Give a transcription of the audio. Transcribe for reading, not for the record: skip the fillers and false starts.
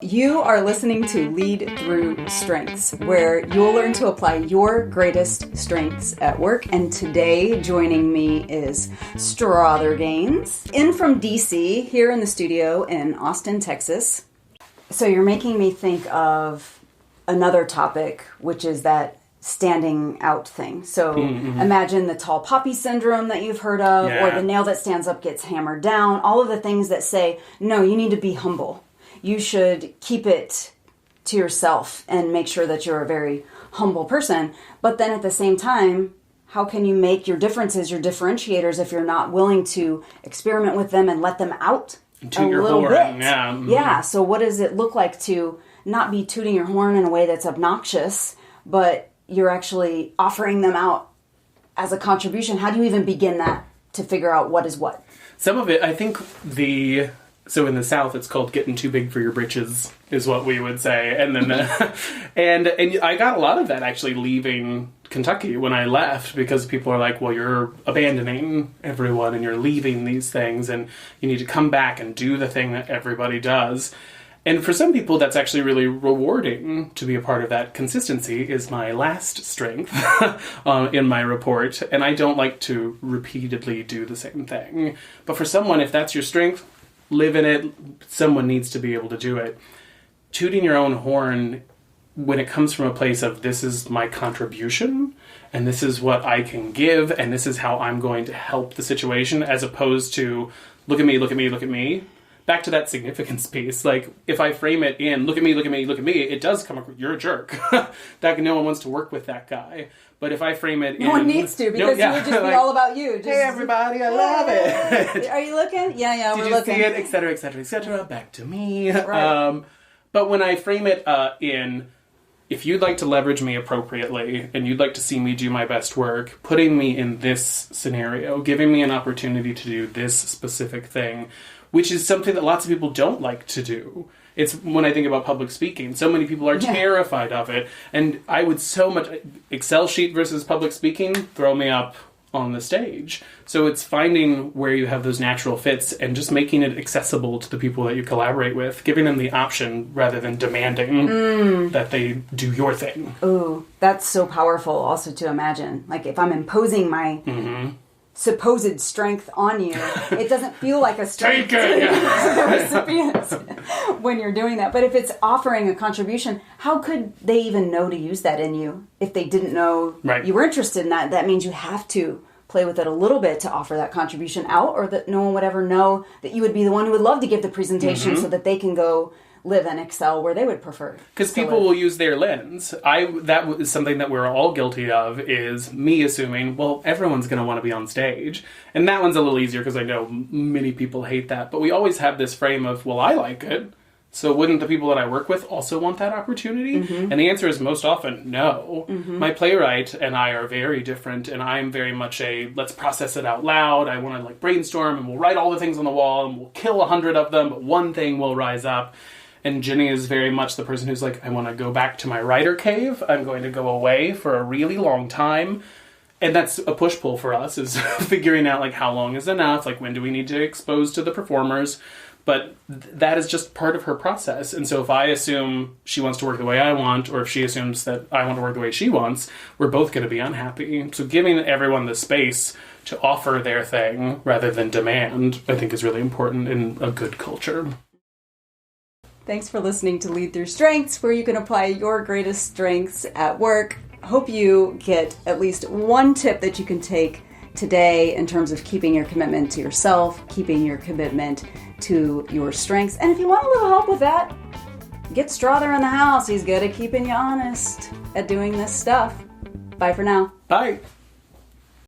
You are listening to Lead Through Strengths, where you'll learn to apply your greatest strengths at work. And today, joining me is Strother Gaines, in from DC, here in the studio in Austin, Texas. So you're making me think of another topic, which is that standing out thing. So imagine the tall poppy syndrome that you've heard of, or the nail that stands up gets hammered down, all of the things that say, no, you need to be humble. You should keep it to yourself and make sure that you're a very humble person. But then at the same time, how can you make your differences your differentiators if you're not willing to experiment with them and let them out a little bit? Yeah. So what does it look like to not be tooting your horn in a way that's obnoxious, but you're actually offering them out as a contribution? How do you even begin that to figure out what is what? Some of it, I think So in the South, it's called getting too big for your britches, is what we would say. And then, and I got a lot of that actually leaving Kentucky when I left, because people are like, well, you're abandoning everyone and you're leaving these things and you need to come back and do the thing that everybody does. And for some people, that's actually really rewarding to be a part of that. Consistency is my last strength in my report. And I don't like to repeatedly do the same thing. But for someone, if that's your strength, live in it. Someone needs to be able to do it. Tooting your own horn when it comes from a place of, this is my contribution and this is what I can give and this is how I'm going to help the situation, as opposed to look at me, look at me, look at me. Back to that significance piece. Like, if I frame it in look at me, look at me, look at me, it does come across, you're a jerk. That no one wants to work with that guy. But if I frame it no one needs to, because you would just be all about you. Just, hey everybody, I love it. Are you looking? Yeah, we're looking. Did you see it? Et cetera, et cetera, et cetera. Back to me. Right. But when I frame it in, if you'd like to leverage me appropriately and you'd like to see me do my best work, putting me in this scenario, giving me an opportunity to do this specific thing, which is something that lots of people don't like to do. It's when I think about public speaking, so many people are terrified of it. And I would so much, Excel sheet versus public speaking, throw me up on the stage. So it's finding where you have those natural fits and just making it accessible to the people that you collaborate with, giving them the option rather than demanding that they do your thing. Ooh, that's so powerful also to imagine. Like, if I'm imposing my supposed strength on you, it doesn't feel like a strength to the recipient when you're doing that. But if it's offering a contribution, how could they even know to use that in you if they didn't know you were interested in that? That means you have to play with it a little bit to offer that contribution out, or that no one would ever know that you would be the one who would love to give the presentation so that they can go live and excel where they would prefer. Because people will use their lens. That is something that we're all guilty of, is me assuming, well, everyone's going to want to be on stage. And that one's a little easier because I know many people hate that. But we always have this frame of, well, I like it, so wouldn't the people that I work with also want that opportunity? And the answer is most often no. My playwright and I are very different, and I'm very much a, let's process it out loud. I want to brainstorm, and we'll write all the things on the wall, and we'll kill 100 of them, but one thing will rise up. And Jenny is very much the person who's like, I want to go back to my writer cave. I'm going to go away for a really long time. And that's a push-pull for us, is figuring out, how long is enough? When do we need to expose to the performers? But that is just part of her process. And so if I assume she wants to work the way I want, or if she assumes that I want to work the way she wants, we're both going to be unhappy. So giving everyone the space to offer their thing rather than demand, I think, is really important in a good culture. Thanks for listening to Lead Through Strengths, where you can apply your greatest strengths at work. Hope you get at least one tip that you can take today in terms of keeping your commitment to yourself, keeping your commitment to your strengths. And if you want a little help with that, get Strother in the house. He's good at keeping you honest at doing this stuff. Bye for now. Bye.